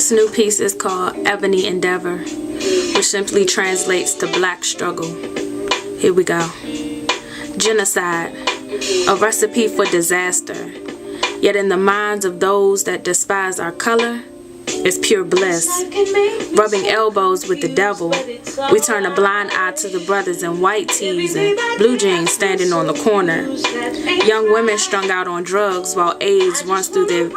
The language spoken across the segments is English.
This new piece is called Ebony Endeavor, which simply translates to Black Struggle. Here we go. Genocide, a recipe for disaster. Yet in the minds of those that despise our color, it's pure bliss. Rubbing elbows with the devil, we turn a blind eye to the brothers in white tees and blue jeans standing on the corner. Young women strung out on drugs while AIDS runs through their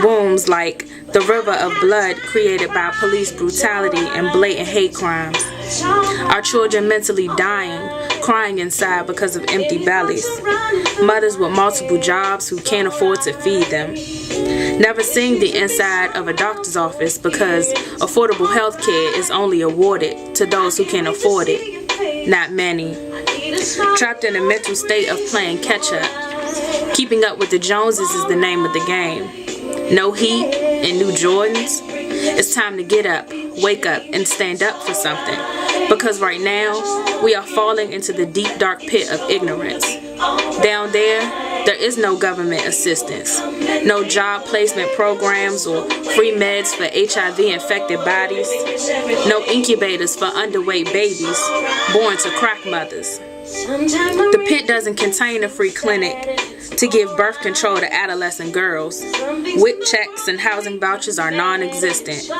wombs like the river of blood created by police brutality and blatant hate crimes. Our children mentally dying, crying inside because of empty bellies. Mothers with multiple jobs who can't afford to feed them. Never seeing the inside of a doctor's office because affordable health care is only awarded to those who can afford it. Not many. Trapped in a mental state of playing catch-up. Keeping up with the Joneses is the name of the game. No heat and new Jordans. It's time to get up, wake up, and stand up for something. Because right now, we are falling into the deep dark pit of ignorance. Down there is no government assistance, no job placement programs or free meds for HIV-infected bodies, no incubators for underweight babies born to crack mothers. The pit doesn't contain a free clinic to give birth control to adolescent girls. WIC checks and housing vouchers are non-existent.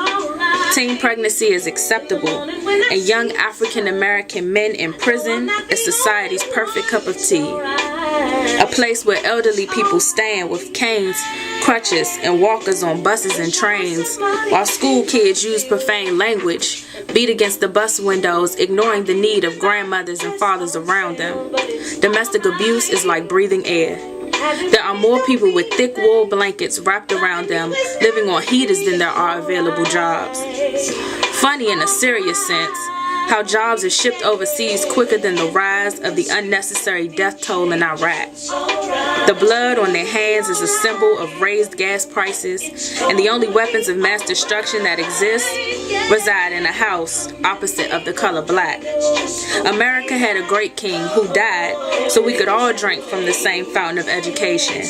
Teen pregnancy is acceptable, and young African American men in prison is society's perfect cup of tea. A place where elderly people stand with canes, crutches, and walkers on buses and trains, while school kids use profane language, beat against the bus windows, ignoring the need of grandmothers and fathers around them. Domestic abuse is like breathing air. There are more people with thick wool blankets wrapped around them living on heaters than there are available jobs. Funny in a serious sense, how jobs are shipped overseas quicker than the rise of the unnecessary death toll in Iraq. The blood on their hands is a symbol of raised gas prices, and the only weapons of mass destruction that exist reside in a house opposite of the color black. America had a great king who died so we could all drink from the same fountain of education.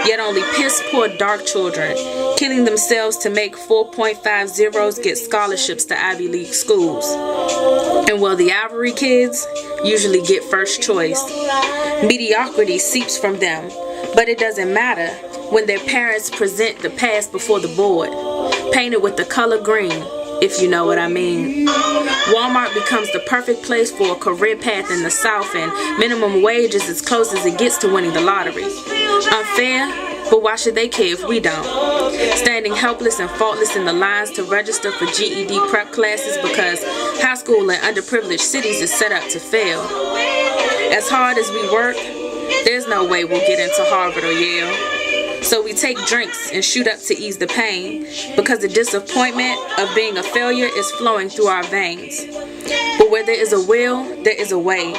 Yet only piss-poor dark children killing themselves to make 4.50s get scholarships to Ivy League schools. And well, the Ivory kids usually get first choice. Mediocrity seeps from them, but it doesn't matter when their parents present the past before the board, painted with the color green, if you know what I mean. Walmart becomes the perfect place for a career path in the South, and minimum wage is as close as it gets to winning the lottery. Unfair? But why should they care if we don't? Standing helpless and faultless in the lines to register for GED prep classes because high school in underprivileged cities is set up to fail. As hard as we work, there's no way we'll get into Harvard or Yale. So we take drinks and shoot up to ease the pain because the disappointment of being a failure is flowing through our veins. But where there is a will, there is a way.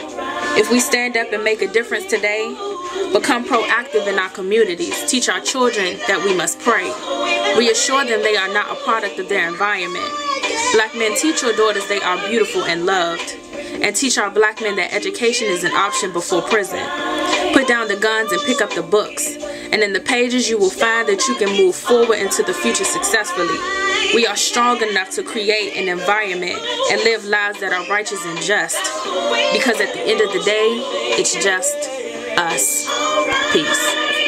If we stand up and make a difference today, become proactive in our communities, teach our children that we must pray, reassure them they are not a product of their environment. Black men, teach your daughters they are beautiful and loved, and teach our black men that education is an option before prison. Put down the guns and pick up the books, and in the pages you will find that you can move forward into the future successfully. We are strong enough to create an environment and live lives that are righteous and just, because at the end of the day, it's just us. Peace.